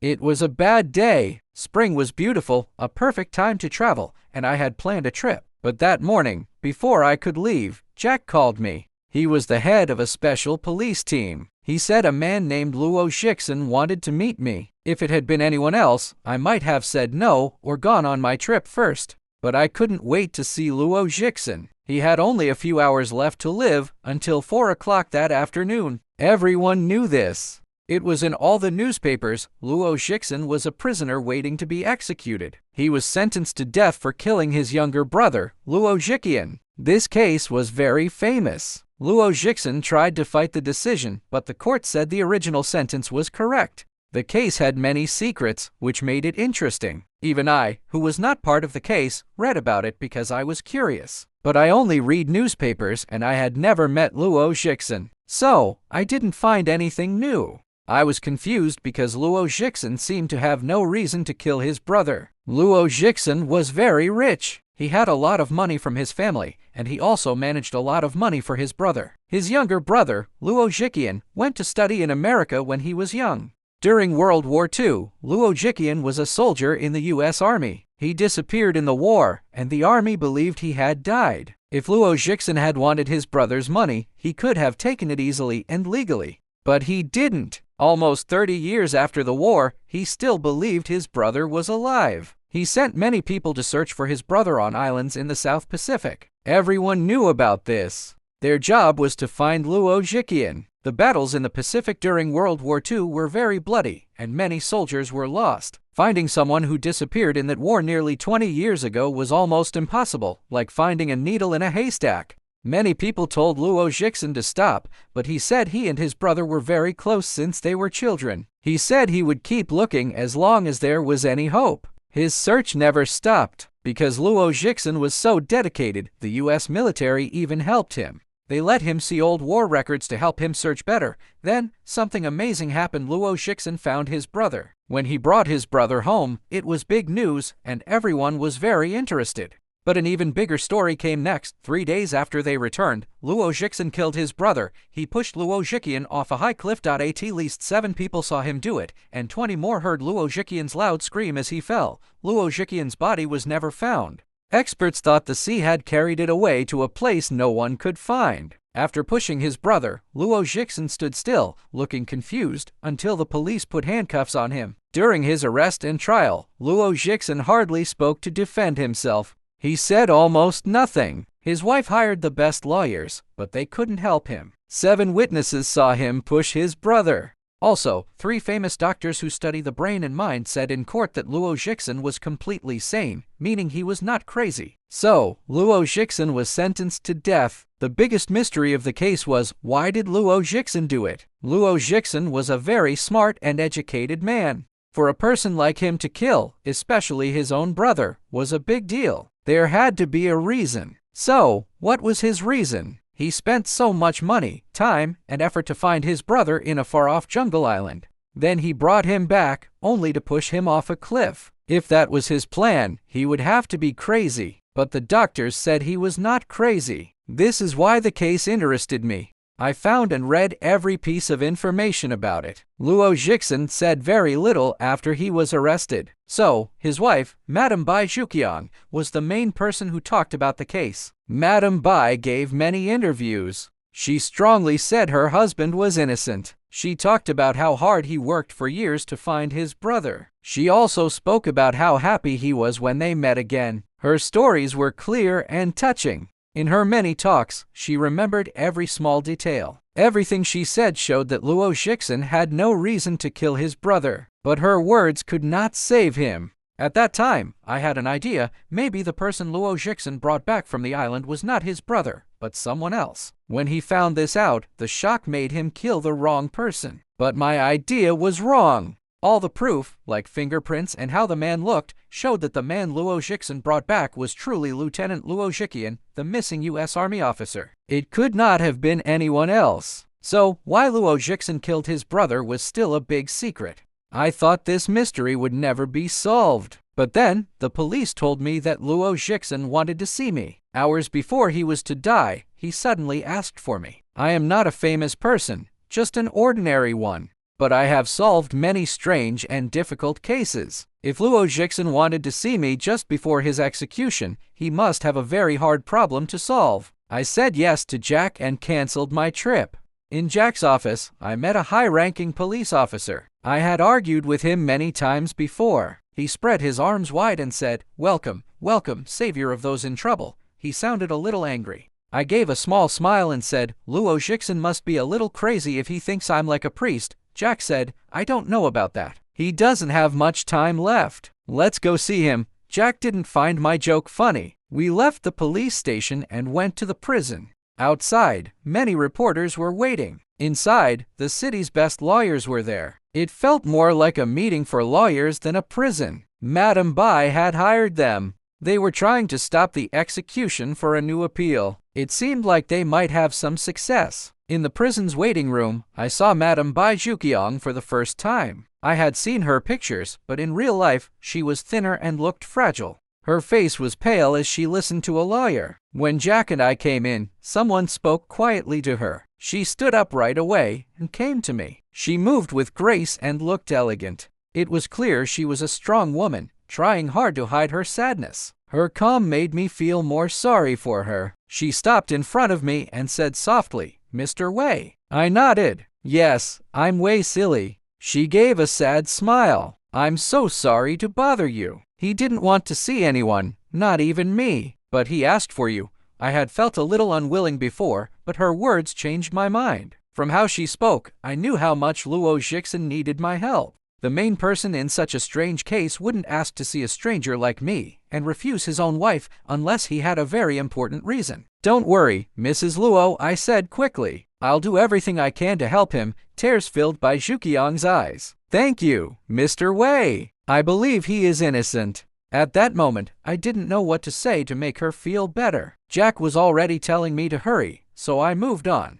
It was a bad day. Spring was beautiful, a perfect time to travel, and I had planned a trip. But that morning, before I could leave, Jack called me. He was the head of a special police team. He said a man named Luo Jixin wanted to meet me. If it had been anyone else, I might have said no or gone on my trip first. But I couldn't wait to see Luo Jixin. He had only a few hours left to live until 4 o'clock that afternoon. Everyone knew this. It was in all the newspapers. Luo Jixin was a prisoner waiting to be executed. He was sentenced to death for killing his younger brother, Luo Jiqian. This case was very famous. Luo Jixin tried to fight the decision, but the court said the original sentence was correct. The case had many secrets, which made it interesting. Even I, who was not part of the case, read about it because I was curious. But I only read newspapers and I had never met Luo Jixin. So, I didn't find anything new. I was confused because Luo Jixin seemed to have no reason to kill his brother. Luo Jixin was very rich. He had a lot of money from his family, and he also managed a lot of money for his brother. His younger brother, Luo Jiqian, went to study in America when he was young. During World War II, Luo Jiqian was a soldier in the U.S. Army. He disappeared in the war, and the army believed he had died. If Luo Jixin had wanted his brother's money, he could have taken it easily and legally. But he didn't. Almost 30 years after the war, he still believed his brother was alive. He sent many people to search for his brother on islands in the South Pacific. Everyone knew about this. Their job was to find Luo Jiqian. The battles in the Pacific during World War II were very bloody, and many soldiers were lost. Finding someone who disappeared in that war nearly 20 years ago was almost impossible, like finding a needle in a haystack. Many people told Luo Jixin to stop, but he said he and his brother were very close since they were children. He said he would keep looking as long as there was any hope. His search never stopped. Because Luo Jixin was so dedicated, the U.S. military even helped him. They let him see old war records to help him search better. Then, something amazing happened. Luo Jixin found his brother. When he brought his brother home, it was big news, and everyone was very interested. But an even bigger story came next. 3 days after they returned, Luo Jixin killed his brother. He pushed Luo Jiqian off a high cliff. At least 7 people saw him do it, and 20 more heard Luo Jiqian's loud scream as he fell. Luo Jiqian's body was never found. Experts thought the sea had carried it away to a place no one could find. After pushing his brother, Luo Jixin stood still, looking confused, until the police put handcuffs on him. During his arrest and trial, Luo Jixin hardly spoke to defend himself. He said almost nothing. His wife hired the best lawyers, but they couldn't help him. 7 witnesses saw him push his brother. Also, 3 famous doctors who study the brain and mind said in court that Luo Jixin was completely sane, meaning he was not crazy. So, Luo Jixin was sentenced to death. The biggest mystery of the case was, why did Luo Jixin do it? Luo Jixin was a very smart and educated man. For a person like him to kill, especially his own brother, was a big deal. There had to be a reason. So, what was his reason? He spent so much money, time, and effort to find his brother in a far-off jungle island. Then he brought him back, only to push him off a cliff. If that was his plan, he would have to be crazy. But the doctors said he was not crazy. This is why the case interested me. I found and read every piece of information about it. Luo Jixin said very little after he was arrested. So, his wife, Madame Bai Zhuqiang, was the main person who talked about the case. Madame Bai gave many interviews. She strongly said her husband was innocent. She talked about how hard he worked for years to find his brother. She also spoke about how happy he was when they met again. Her stories were clear and touching. In her many talks, she remembered every small detail. Everything she said showed that Luo Jixin had no reason to kill his brother. But her words could not save him. At that time, I had an idea. Maybe the person Luo Jixin brought back from the island was not his brother, but someone else. When he found this out, the shock made him kill the wrong person. But my idea was wrong. All the proof, like fingerprints and how the man looked, showed that the man Luo Jixin brought back was truly Lieutenant Luo Jiqian, the missing U.S. Army officer. It could not have been anyone else. So, why Luo Jixin killed his brother was still a big secret. I thought this mystery would never be solved. But then, the police told me that Luo Jixin wanted to see me. Hours before he was to die, he suddenly asked for me. I am not a famous person, just an ordinary one. but I have solved many strange and difficult cases. If Luo Jixin wanted to see me just before his execution, he must have a very hard problem to solve. I said yes to Jack and canceled my trip. In Jack's office, I met a high-ranking police officer. I had argued with him many times before. He spread his arms wide and said, "Welcome, welcome, savior of those in trouble." He sounded a little angry. I gave a small smile and said, "Luo Jixin must be a little crazy if he thinks I'm like a priest." Jack said, "I don't know about that. He doesn't have much time left. Let's go see him." Jack didn't find my joke funny. We left the police station and went to the prison. Outside, many reporters were waiting. Inside, the city's best lawyers were there. It felt more like a meeting for lawyers than a prison. Madame Bai had hired them. They were trying to stop the execution for a new appeal. It seemed like they might have some success. In the prison's waiting room, I saw Madame Bai Zhuqiang for the first time. I had seen her pictures, but in real life, she was thinner and looked fragile. Her face was pale as she listened to a lawyer. When Jack and I came in, someone spoke quietly to her. She stood up right away and came to me. She moved with grace and looked elegant. It was clear she was a strong woman, trying hard to hide her sadness. Her calm made me feel more sorry for her. She stopped in front of me and said softly, "Mr. Wei." I nodded. "Yes, I'm Wesley." She gave a sad smile. "I'm so sorry to bother you. He didn't want to see anyone, not even me, but he asked for you." I had felt a little unwilling before, but her words changed my mind. From how she spoke, I knew how much Luo Jixin needed my help. The main person in such a strange case wouldn't ask to see a stranger like me and refuse his own wife unless he had a very important reason. "Don't worry, Mrs. Luo," I said quickly. "I'll do everything I can to help him." Tears filled by Zhuqiang's eyes. "Thank you, Mr. Wei. I believe he is innocent." At that moment, I didn't know what to say to make her feel better. Jack was already telling me to hurry, so I moved on.